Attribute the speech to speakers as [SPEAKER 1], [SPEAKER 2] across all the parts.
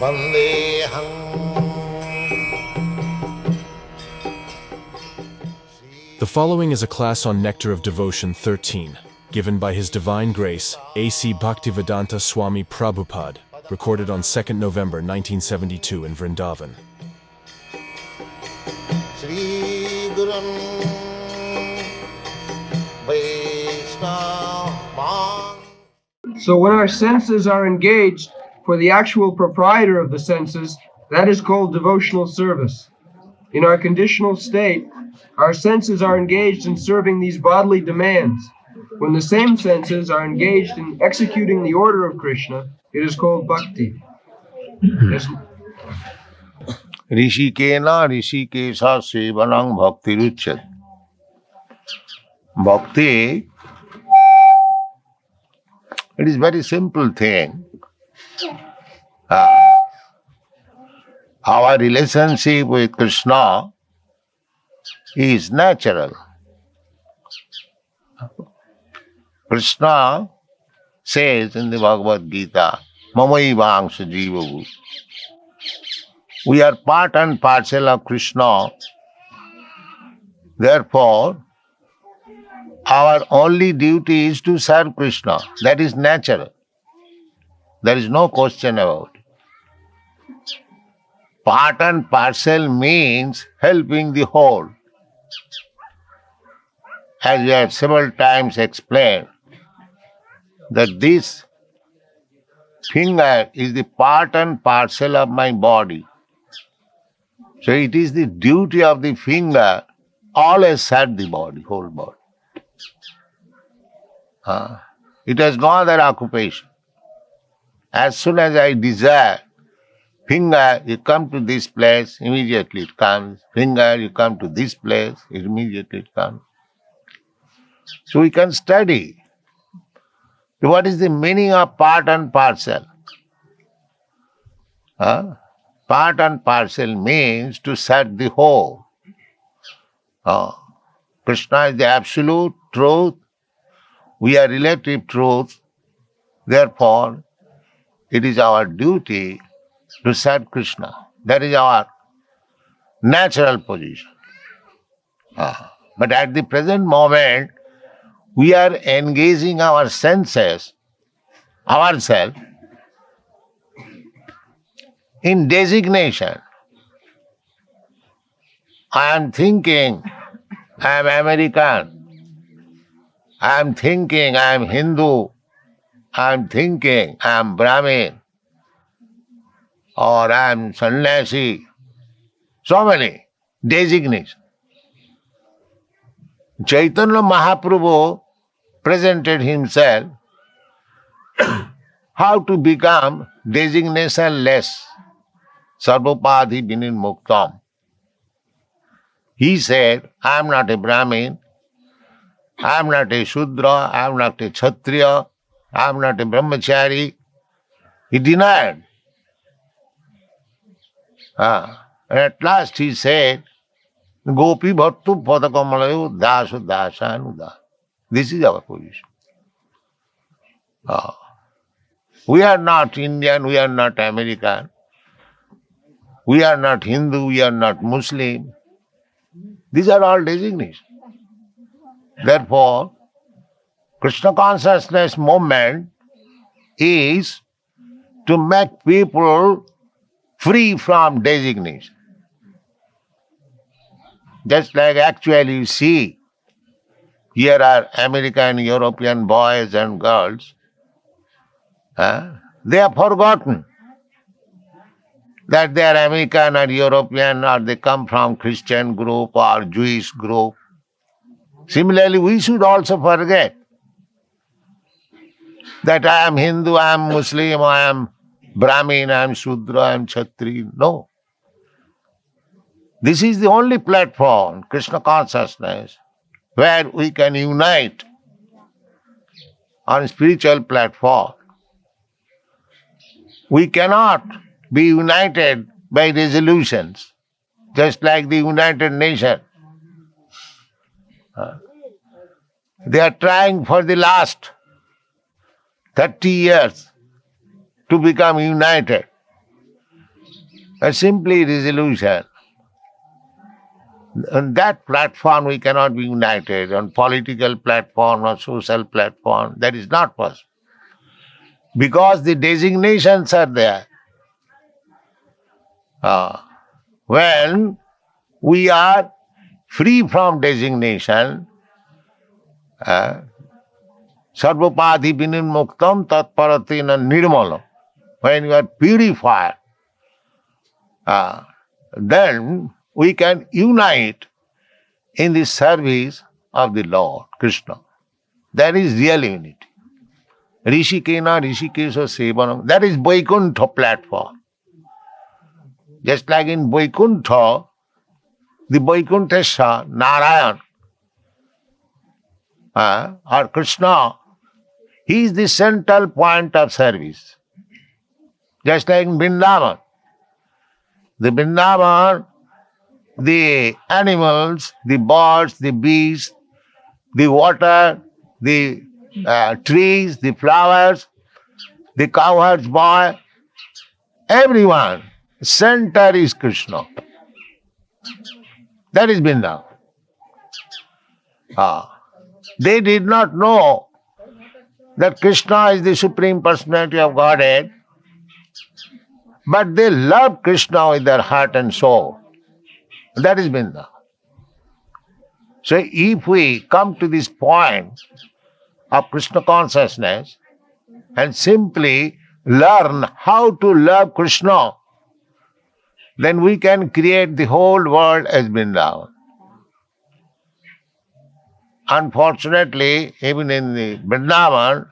[SPEAKER 1] The following is a class on Nectar of Devotion 13, given by His Divine Grace, A.C. Bhaktivedanta Swami Prabhupada, recorded on 2nd November 1972 in Vrindavan.
[SPEAKER 2] So when our senses are engaged for the actual proprietor of the senses, that is called devotional service. In our conditional state, our senses are engaged in serving these bodily demands. When the same senses are engaged in executing the order of Krishna, it is called bhakti. Yes.
[SPEAKER 3] Rishikena Rishikesha Sevanang Bhakti Ruchyat. Bhakti, it is very simple thing. Our relationship with Krishna is natural. Krishna says in the Bhagavad Gita, Mamaivangsha Jivavu. We are part and parcel of Krishna. Therefore, our only duty is to serve Krishna. That is natural. There is no question about it. Part and parcel means helping the whole. As we have several times explained, that this finger is the part and parcel of my body. So it is the duty of the finger always serve the body, whole body. It has no other occupation. As soon as I desire, finger, you come to this place, immediately it comes. Finger, you come to this place, immediately it comes. So we can study. What is the meaning of part and parcel? Part and parcel means to serve the whole. Krishna is the absolute truth. We are relative truth. Therefore, it is our duty to serve Krishna. That is our natural position. But at the present moment, we are engaging our senses, ourselves, in designation. I am thinking I am American. I am thinking I am Hindu. I am thinking I am Brahmin. Or I am sannyasi. So many designations. Chaitanya Mahaprabhu presented himself how to become designation-less. Sarvapadhi Vinin Muktam. He said, I am not a Brahmin, I am not a Shudra, I am not a Kshatriya, I am not a Brahmachari. He denied. And at last he said, Gopi Bhattu Padakamalayo Dasu Dasanuda. This is our position. We are not Indian, we are not American, we are not Hindu, we are not Muslim. These are all designations. Therefore, Krishna consciousness movement is to make people free from designation. Just like actually you see, here are American, European boys and girls. They have forgotten that they are American or European or they come from Christian group or Jewish group. Similarly, we should also forget that I am Hindu, I am Muslim, I am Brahmin, I am Shudra, I am Kshatriya. No. This is the only platform, Krishna consciousness, where we can unite on spiritual platform. We cannot be united by resolutions, just like the United Nations. They are trying for the last 30 years to become united. simply resolution. On that platform we cannot be united, on political platform or social platform, that is not possible. Because the designations are there. When we are free from designation, sarvapadi vinimuktam tatparatina nirmalam, when you are purified, then we can unite in the service of the Lord, Krishna. That is real unity. Rishikena Rishikesha Sevanam, that is Vaikuntha platform. Just like in Vaikuntha, the Vaikuntesha, Narayan, or Krishna, he is the central point of service. Just like in Vrindavan. The Vrindavan, the animals, the birds, the bees, the water, the trees, the flowers, the cowherd's boy, everyone, center is Krishna. That is Vrindavan. They did not know that Krishna is the Supreme Personality of Godhead, but they love Krishna with their heart and soul. That is Vrindavan. So if we come to this point of Krishna consciousness and simply learn how to love Krishna, then we can create the whole world as Vrindavan. Unfortunately, even in the Vrindavan,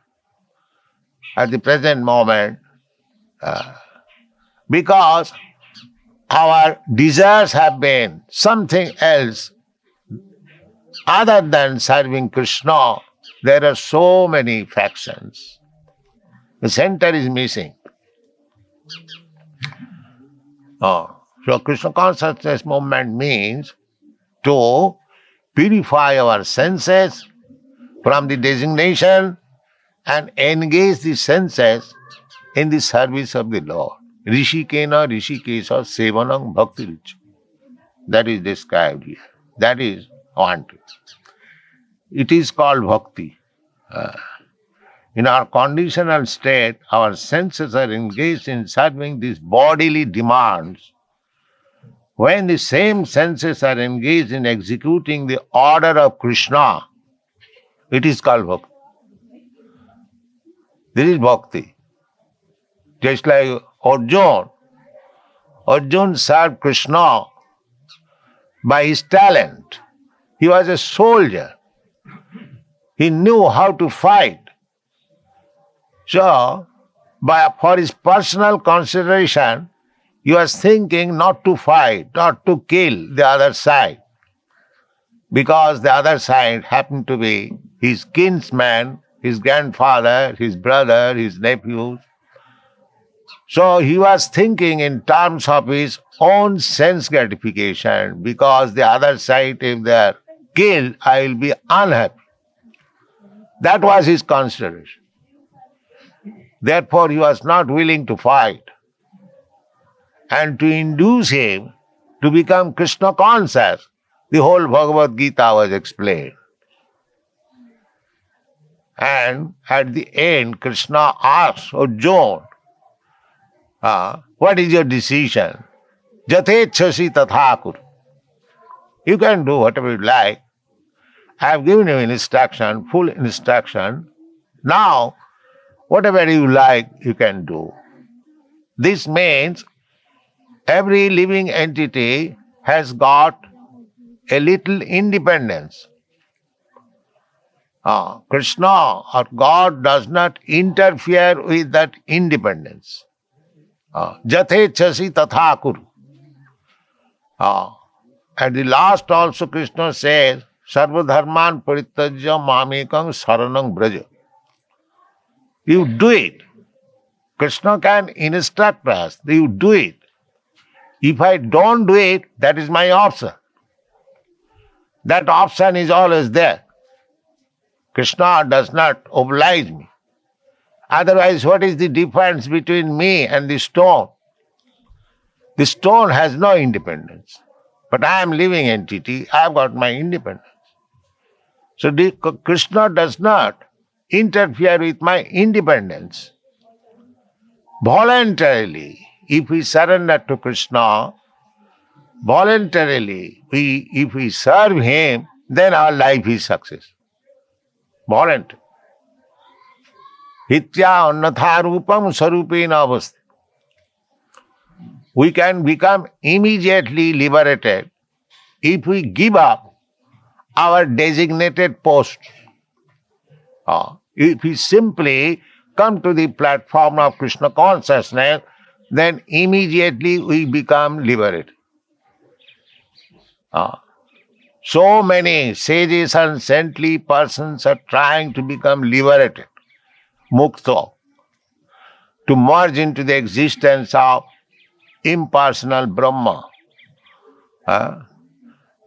[SPEAKER 3] at the present moment, because our desires have been something else other than serving Krishna, there are so many factions. The center is missing. So Krishna consciousness movement means to purify our senses from the designation and engage the senses in the service of the Lord. Rishikena Rishikesha Sevanam Bhakti Richa. That is described here. That is wanted. It is called bhakti. In our conditional state, our senses are engaged in serving these bodily demands. When the same senses are engaged in executing the order of Krishna, it is called bhakti. This is bhakti. Just like Arjun served Krishna by his talent. He was a soldier. He knew how to fight. So, for his personal consideration, he was thinking not to fight, not to kill the other side, because the other side happened to be his kinsman, his grandfather, his brother, his nephews. So he was thinking in terms of his own sense gratification, because the other side, if they are killed, I will be unhappy. That was his consideration. Therefore, he was not willing to fight. And to induce him to become Krishna conscious, the whole Bhagavad Gita was explained. And at the end, Krishna asks Arjuna, what is your decision? Jatechasi tatha kuru. You can do whatever you like. I have given you instruction, full instruction. Now, whatever you like, you can do. This means every living entity has got a little independence. Krishna or God does not interfere with that independence. Jatechasi tatha kuru. At the last also Krishna says, Sarva dharman parityajya mamekam saranam braja. You do it. Krishna can instruct us. You do it. If I don't do it, that is my option. That option is always there. Krishna does not oblige me. Otherwise, what is the difference between me and the stone? The stone has no independence. But I am living entity, I have got my independence. So Krishna does not interfere with my independence. Voluntarily, if we surrender to Krishna, voluntarily, if we serve Him, then our life is success. Voluntary. Hitya annatha rupam sarupena avastha. We can become immediately liberated if we give up our designated post. If we simply come to the platform of Krishna consciousness, then immediately we become liberated. So many sages and saintly persons are trying to become liberated, mukta, to merge into the existence of impersonal Brahma.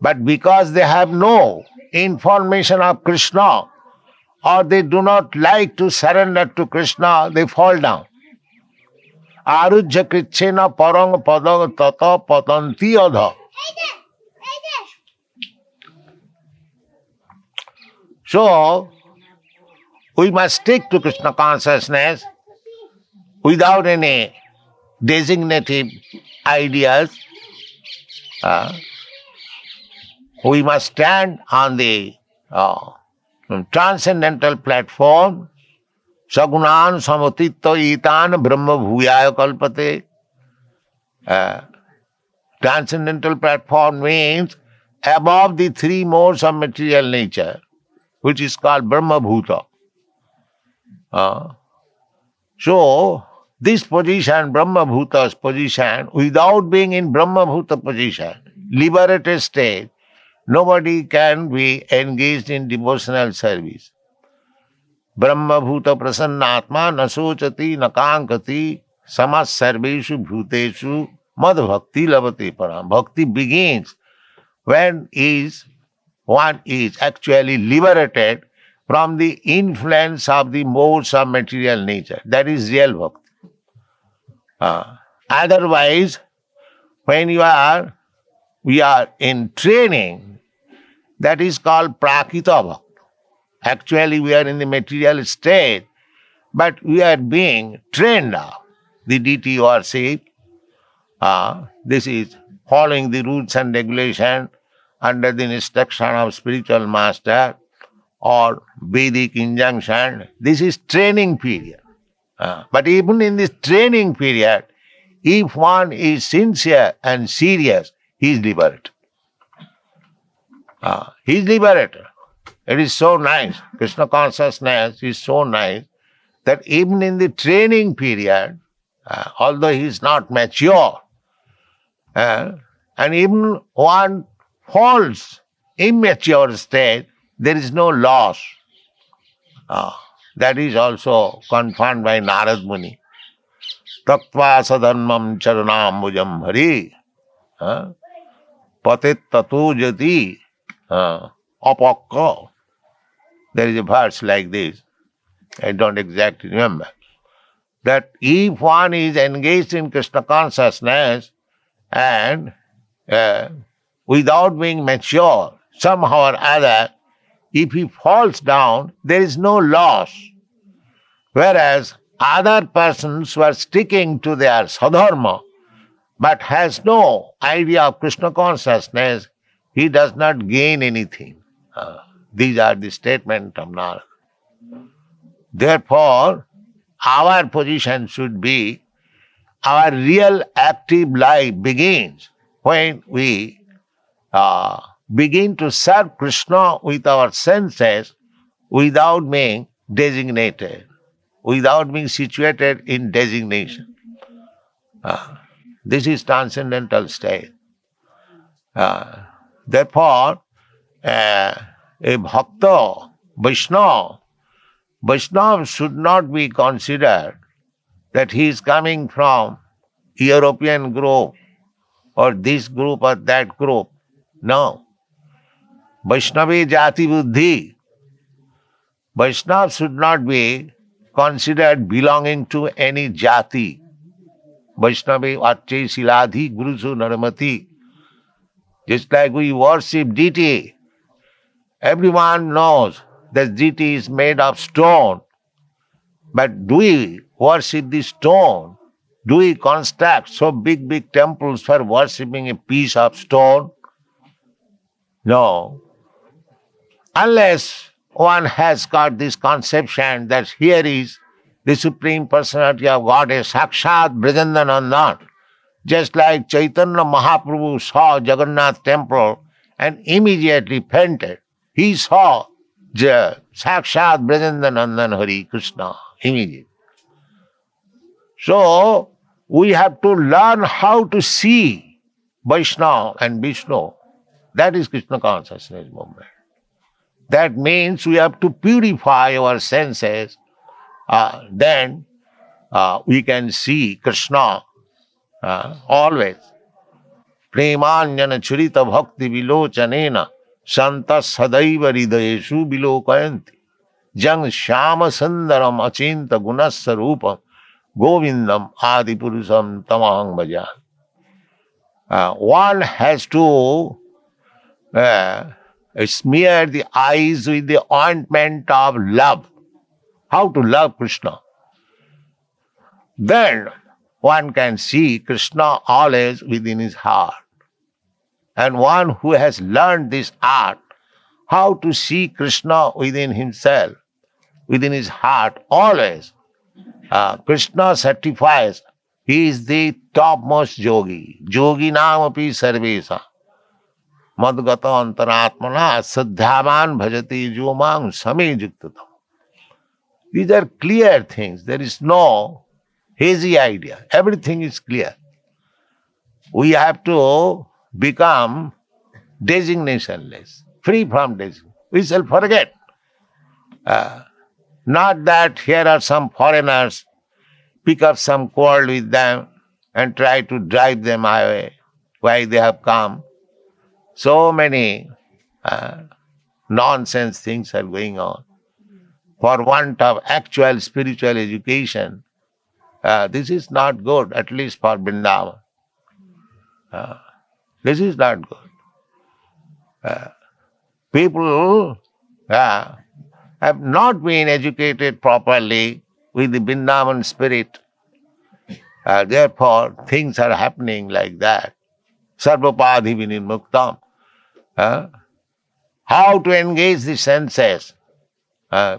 [SPEAKER 3] But because they have no information of Krishna, or they do not like to surrender to Krishna, they fall down. Arujya krichena parang padang tata patanti adha. So, we must stick to Krishna consciousness without any designative ideas. We must stand on the transcendental platform. Sagunan samutitta itan brahma bhuyaya kalpate. Transcendental platform means above the three modes of material nature, which is called Brahma Bhuta. So, this position, Brahma Bhuta's position, without being in Brahma Bhuta position, liberated state, nobody can be engaged in devotional service. Brahma Bhuta prasannatma na sochati na kankati samas sarveshu bhuteshu mad bhakti lavate param. Bhakti begins when one is actually liberated from the influence of the modes of material nature. That is real bhakti. Otherwise, when we are in training, that is called prakita bhakti. Actually, we are in the material state, but we are being trained now. The deity worship, this is following the rules and regulations under the instruction of spiritual master or Vedic injunction. This is training period. But even in this training period, if one is sincere and serious, he is liberated. He is liberated. It is so nice. Krishna consciousness is so nice that even in the training period, although he is not mature, and even one falls immature state, there is no loss. That is also confirmed by Narad Muni. Tattva sadharmam charanam bhujam hari patit tatu jati apakka. There is a verse like this, I don't exactly remember, that if one is engaged in Krishna consciousness and without being mature, somehow or other, if he falls down, there is no loss. Whereas other persons who are sticking to their sadharma but has no idea of Krishna consciousness, he does not gain anything. These are the statements of Narada. Therefore, our position should be, our real active life begins when we begin to serve Krishna with our senses without being designated, without being situated in designation. This is transcendental state. Therefore, a bhakta, Vaishnava should not be considered that he is coming from European group or this group or that group. No. Vaishnavi jati buddhi. Vaishnava should not be considered belonging to any jati. Vaishnava Arche Siladhi Gurusu Naramati. Just like we worship deity, everyone knows that deity is made of stone. But do we worship the stone? Do we construct so big temples for worshipping a piece of stone? No. Unless one has got this conception that here is the Supreme Personality of Godhead, Sakshat Brajandanandan. Just like Chaitanya Mahaprabhu saw Jagannath temple and immediately fainted. He saw Sakshat Brajandanandan Hari Krishna immediately. So, we have to learn how to see Vaishnava and Vishnu. That is Krishna consciousness movement. That means we have to purify our senses. Then we can see Krishna always. Premanjana Charita Bhakti Vilochanena Santas Sadaiva Hridayeshu Vilokayanti Jang Shama Sundaram Achinta Gunassa Rupam Govindam Adipurusam Tamahang Bhajan. One has to smear the eyes with the ointment of love. How to love Krishna. Then one can see Krishna always within his heart. And one who has learned this art, how to see Krishna within himself, within his heart, always. Krishna certifies he is the topmost yogi. Yogi nam api sarvesa. Madgata antaratmana saddhaman bhajati yomang same yuktatam. These are clear things. There is no hazy idea. Everything is clear. We have to become designationless, free from designation. We shall forget. Not that here are some foreigners, pick up some quarrel with them and try to drive them away. Why they have come. So many nonsense things are going on. For want of actual spiritual education, this is not good, at least for Vrindavan. This is not good. People have not been educated properly with the Vrindavan spirit. Therefore, things are happening like that. Sarvapadhi vinirmuktam. How to engage the senses,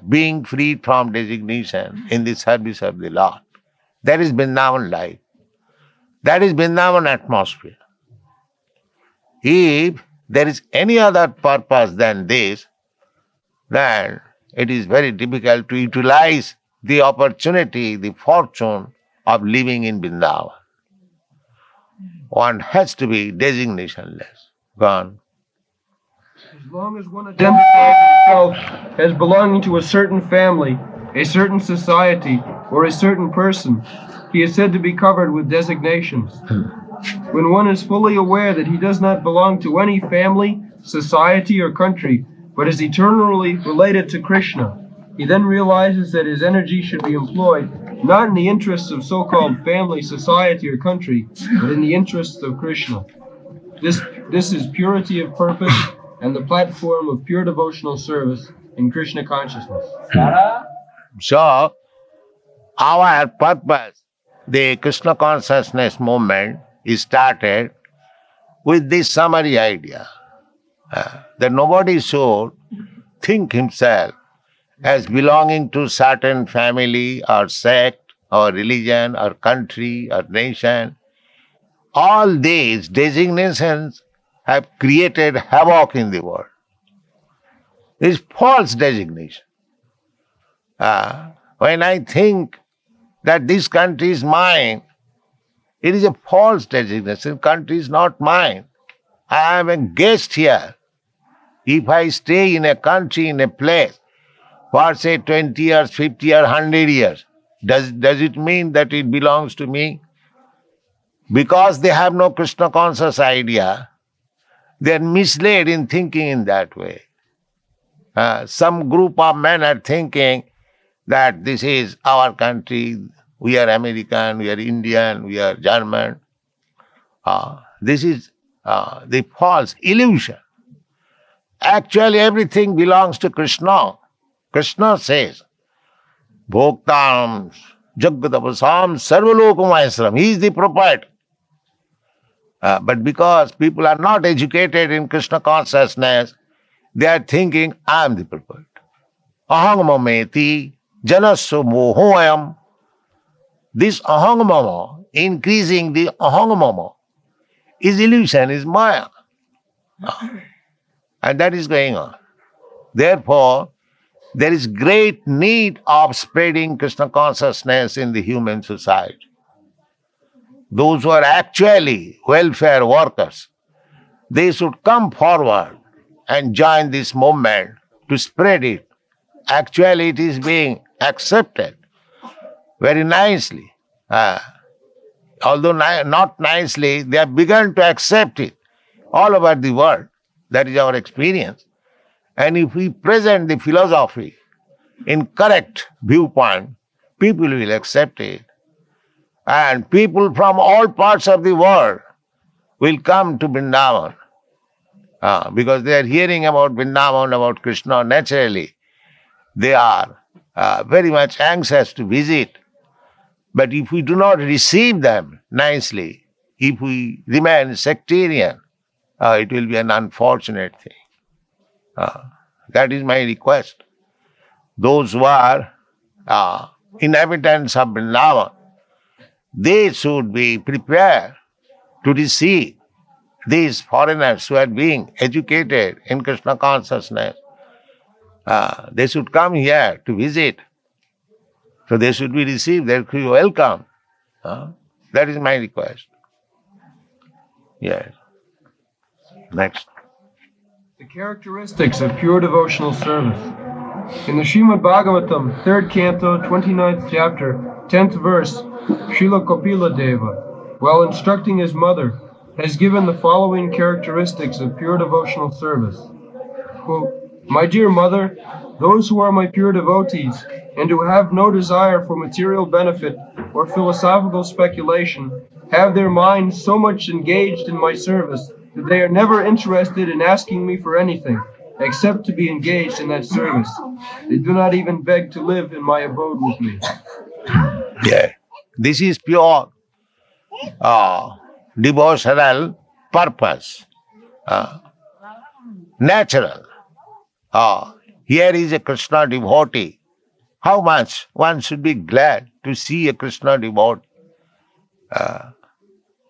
[SPEAKER 3] being free from designation in the service of the Lord. That is Vrindavan life. That is Vrindavan atmosphere. If there is any other purpose than this, then it is very difficult to utilize the opportunity, the fortune of living in Vrindavan. One has to be designationless. Gone.
[SPEAKER 2] As long as one identifies himself as belonging to a certain family, a certain society, or a certain person, he is said to be covered with designations. When one is fully aware that he does not belong to any family, society, or country, but is eternally related to Krishna, he then realizes that his energy should be employed not in the interests of so-called family, society, or country, but in the interests of Krishna. This is purity of purpose and the platform of pure devotional service in Krishna consciousness.
[SPEAKER 3] So, our purpose, the Krishna consciousness movement, is started with this summary idea that nobody should think himself as belonging to certain family or sect or religion or country or nation. All these designations have created havoc in the world. This false designation. When I think that this country is mine, it is a false designation. Country is not mine. I am a guest here. If I stay in a country, in a place, for say 20 years, 50 or 100 years, does it mean that it belongs to me? Because they have no Krishna conscious idea, they are misled in thinking in that way. Some group of men are thinking that this is our country, we are American, we are Indian, we are German. This is the false illusion. Actually, everything belongs to Krishna. Krishna says, Bhoktam Jagatapasam Sarvalokamayasram. He is the proprietor. But because people are not educated in Krishna consciousness, they are thinking, I am the proprietor. Aham mameti janasya mohoyam. This aham mama, increasing the aham mama, is illusion, is maya. And that is going on. Therefore, there is great need of spreading Krishna consciousness in the human society. Those who are actually welfare workers, they should come forward and join this movement to spread it. Actually, it is being accepted very nicely. Although not nicely, they have begun to accept it all over the world. That is our experience. And if we present the philosophy in correct viewpoint, people will accept it. And people from all parts of the world will come to Vrindavan because they are hearing about Vrindavan, about Krishna. Naturally, they are very much anxious to visit. But if we do not receive them nicely, if we remain sectarian, it will be an unfortunate thing. That is my request. Those who are inhabitants of Vrindavan, they should be prepared to receive these foreigners who are being educated in Krishna consciousness. They should come here to visit. So they should be received, they should be welcome. That is my request. Yes. Next.
[SPEAKER 2] The characteristics of pure devotional service. In the Srimad Bhagavatam, 3rd canto, 29th chapter, 10th verse, Srila Kapila Deva, while instructing his mother, has given the following characteristics of pure devotional service. Quote, My dear mother, those who are my pure devotees, and who have no desire for material benefit or philosophical speculation, have their minds so much engaged in my service that they are never interested in asking me for anything, except to be engaged in that service. They do not even beg to live in my abode with me.
[SPEAKER 3] Yeah. This is pure devotional purpose, natural. Here is a Krishna devotee. How much one should be glad to see a Krishna devotee.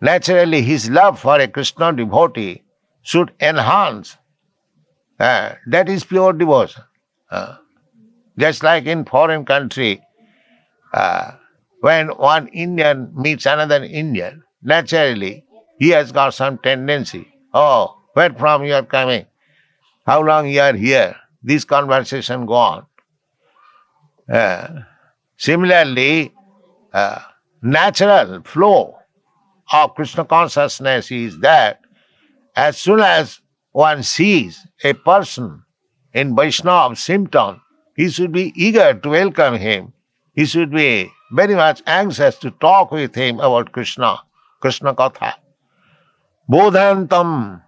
[SPEAKER 3] Naturally, his love for a Krishna devotee should enhance. That is pure devotion. Just like in foreign country, when one Indian meets another Indian, naturally, he has got some tendency. Oh, where from you are coming? How long you are here? This conversation go on. Similarly, natural flow of Krishna consciousness is that as soon as one sees a person in Vaishnava symptom, he should be eager to welcome him. He should be very much anxious to talk with him about Krishna, Krishna Katha. Bodhantam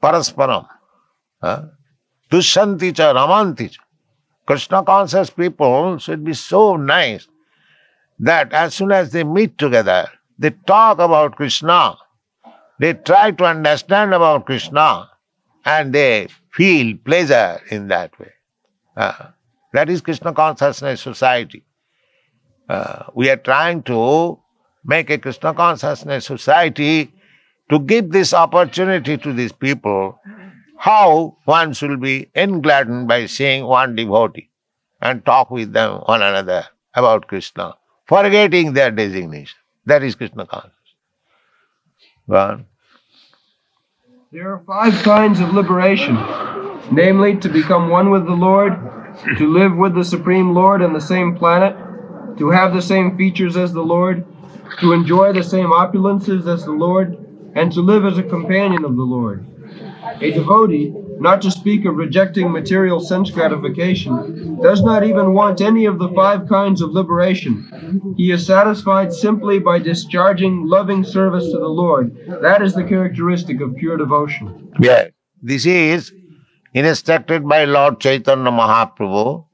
[SPEAKER 3] parasparam tushanti cha ramanti cha. Krishna conscious people should be so nice that as soon as they meet together, they talk about Krishna, they try to understand about Krishna, and they feel pleasure in that way. That is Krishna consciousness society. We are trying to make a Krishna consciousness society to give this opportunity to these people, how one should be engladdened by seeing one devotee and talk with them one another about Krishna, forgetting their designation. That is Krishna consciousness. Go on.
[SPEAKER 2] There are 5 kinds of liberation, namely to become one with the Lord, to live with the Supreme Lord on the same planet, to have the same features as the Lord, to enjoy the same opulences as the Lord, and to live as a companion of the Lord. A devotee, not to speak of rejecting material sense gratification, does not even want any of the 5 kinds of liberation. He is satisfied simply by discharging loving service to the Lord. That is the characteristic of pure devotion.
[SPEAKER 3] Yeah. This is instructed by Lord Chaitanya Mahaprabhu.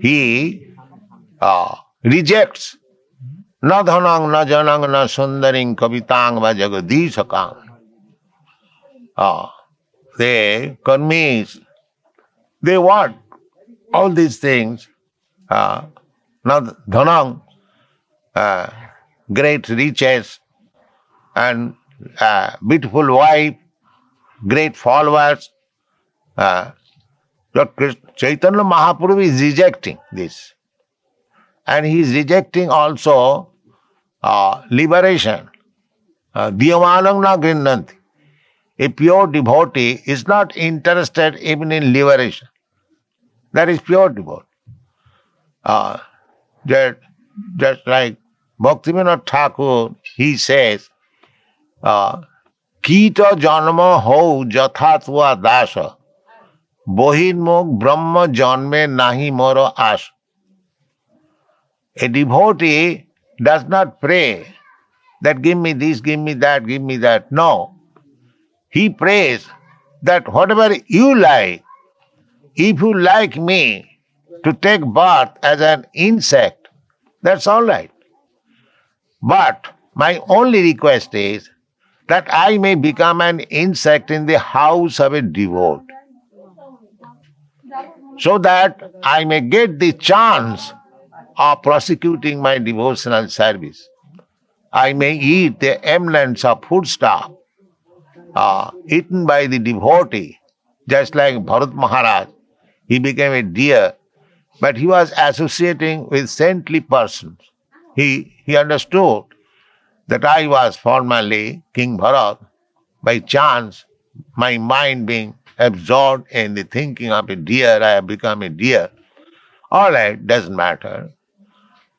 [SPEAKER 3] He rejects na dhanang, na janang, na sundaring, kavitang, va jagadishakang. They karmis, they want all these things. Na dhanang, great riches, and beautiful wife, great followers. Chaitanya Mahaprabhu is rejecting this. And he is rejecting also liberation. Diyamanam na grinnanti. A pure devotee is not interested even in liberation. That is pure devotee. Just like Bhaktivinoda Thakur, he says, Kita janma ho jathatva dasa, bohinmukh brahma janme nahi moro as. A devotee does not pray that give me this, give me that, give me that. No. He prays that whatever you like, if you like me to take birth as an insect, that's all right. But my only request is that I may become an insect in the house of a devotee, so that I may get the chance of prosecuting my devotional service. I may eat the remnants of foodstuff eaten by the devotee, just like Bharat Maharaj. He became a deer, but he was associating with saintly persons. He understood that I was formerly King Bharat. By chance, my mind being absorbed in the thinking of a deer, I have become a deer. All right, doesn't matter.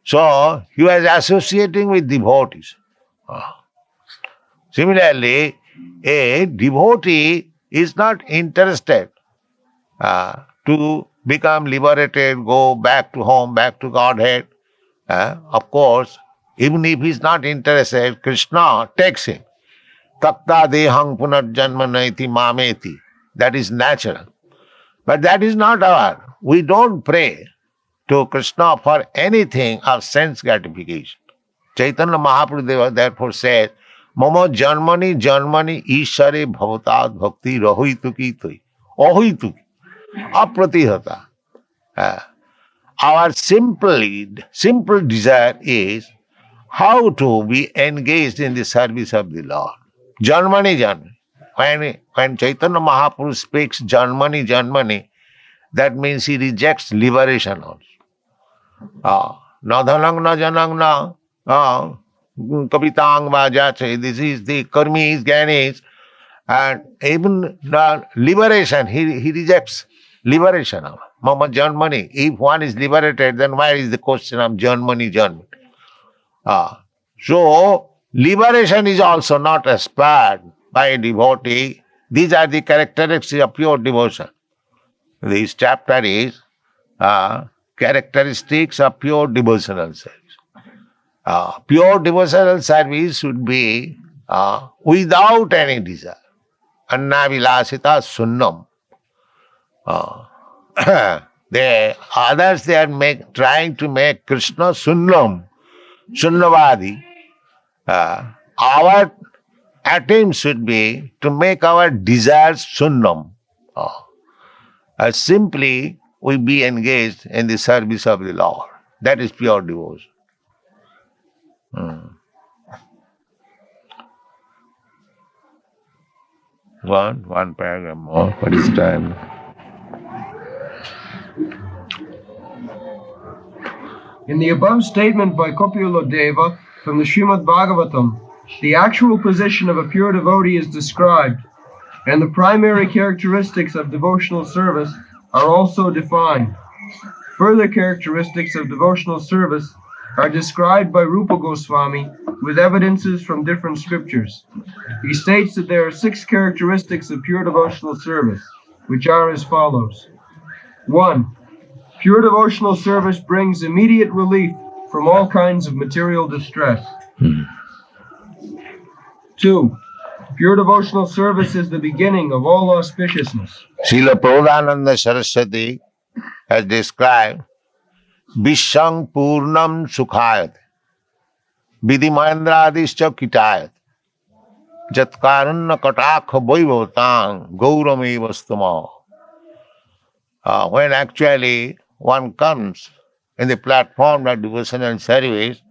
[SPEAKER 3] So, he was associating with devotees. Similarly, a devotee is not interested to become liberated, go back to home, back to Godhead. Of course, even if he is not interested, Krishna takes him. Takta dehang punarjanmanaiti mameti. That is natural. But that is not our. We don't pray to Krishna for anything of sense gratification. Chaitanya Mahaprabhu therefore said, Mama janmani janmani ishare bhavatad bhakti rahoituki tui. Ahoituki. Apratihata. Our simple desire is how to be engaged in the service of the Lord. Janmani janmani. When Chaitanya Mahaprabhu speaks janmani janmani, that means he rejects liberation also. Na dhanang na janang na kapitang vajache. This is the karmis, gyanis, and even the liberation, he rejects liberation. Mama janmani. If one is liberated, then why is the question of janmani? So, liberation is also not aspired by a devotee. These are the characteristics of pure devotion. This chapter is characteristics of pure devotional service. Pure devotional service should be without any desire. Anna vilasita sunnam. The others, they are trying to make Krishna sunnam, sunnavadi. Our attempt should be to make our desires sunnam. Simply we be engaged in the service of the Lord. That is pure devotion. One paragraph more. What is time?
[SPEAKER 2] In the above statement by Kopila Deva from the Srimad Bhagavatam, the actual position of a pure devotee is described, and the primary characteristics of devotional service are also defined. Further characteristics of devotional service are described by Rupa Goswami with evidences from different scriptures. He states that there are 6 characteristics of pure devotional service, which are as follows. 1. Pure devotional service brings immediate relief from all kinds of material distress. 2. Pure devotional service is the beginning of all auspiciousness.
[SPEAKER 3] Srila Prabhupada Saraswati has described Vishang Purnam Sukhayat Vidimandraadischa Kitayat Jatkarana Katakha Vaivotang Gaurame Vastama. When actually one comes in the platform of devotional service,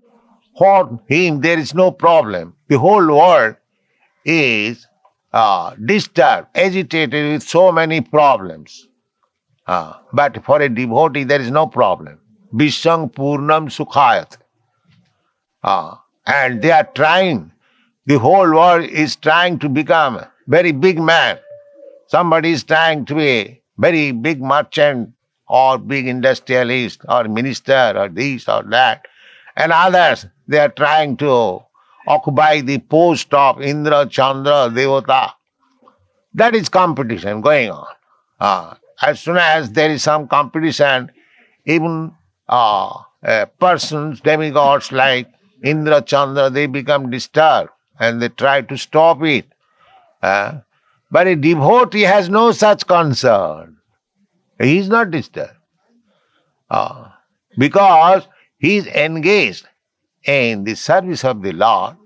[SPEAKER 3] for him there is no problem. The whole world is disturbed, agitated with so many problems. But for a devotee there is no problem. Vishang Purnam Sukhayat. And they are trying, the whole world is trying to become a very big man. Somebody is trying to be a very big merchant or big industrialist or minister or this or that. And others, they are trying to occupy the post of Indra, Chandra, Devata. That is competition going on. As soon as there is some competition, even persons, demigods like Indra, Chandra, they become disturbed and they try to stop it. But a devotee has no such concern. He is not disturbed. Because he is engaged in the service of the Lord,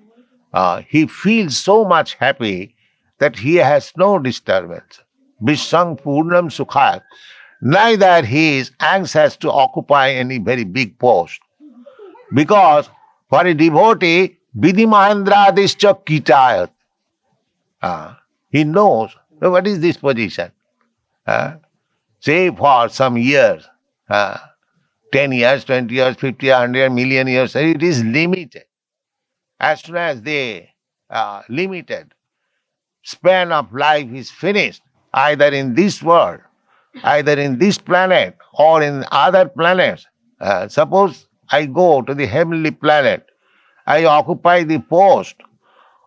[SPEAKER 3] he feels so much happy that he has no disturbance. Vishang Purnam Sukhayat. Neither he is anxious to occupy any very big post. Because for a devotee, Vidimahendradischa Kitayat. He knows what is this position. Say for some years, 10 years, 20 years, 50, 100, million years, it is limited. As soon as the limited span of life is finished, either in this world, either in this planet or in other planets. Suppose I go to the heavenly planet, I occupy the post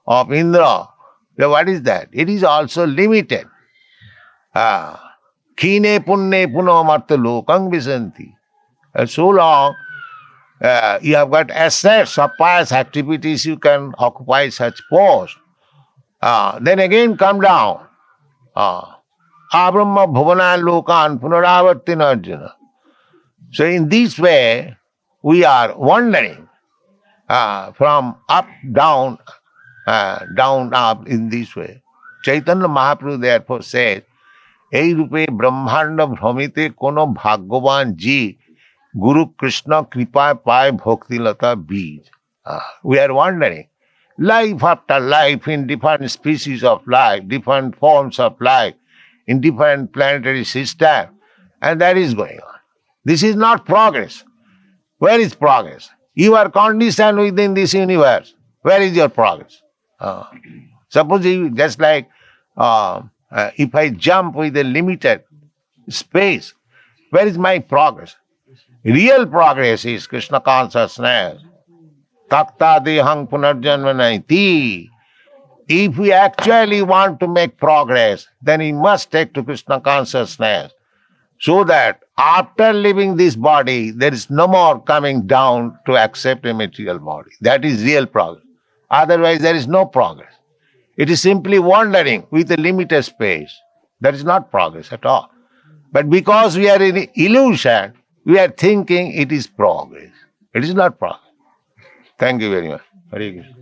[SPEAKER 3] of Indra. What is that? It is also limited. Khine punne puno marta lokang visanti. So long you have got assets of pious activities, you can occupy such post. Then again come down. Abrahma bhuvana lokan punaravartin arjuna. So in this way, we are wandering from up, down, down, up in this way. Chaitanya Mahaprabhu therefore said, Ei rupe brahmanda bhramite kono bhagyavan ji Guru Krishna kripa pai bhakti lata bij. We are wandering. Life after life in different species of life, different forms of life, in different planetary systems, and that is going on. This is not progress. Where is progress? You are conditioned within this universe. Where is your progress? Suppose you, just like if I jump with a limited space, where is my progress? Real progress is Krishna consciousness. Takta dehang punarjanmanaiti. If we actually want to make progress, then we must take to Krishna consciousness, so that after leaving this body, there is no more coming down to accept a material body. That is real progress. Otherwise, there is no progress. It is simply wandering with a limited space. That is not progress at all. But because we are in illusion, we are thinking it is progress. It is not progress. Thank you very much. Hare Krishna.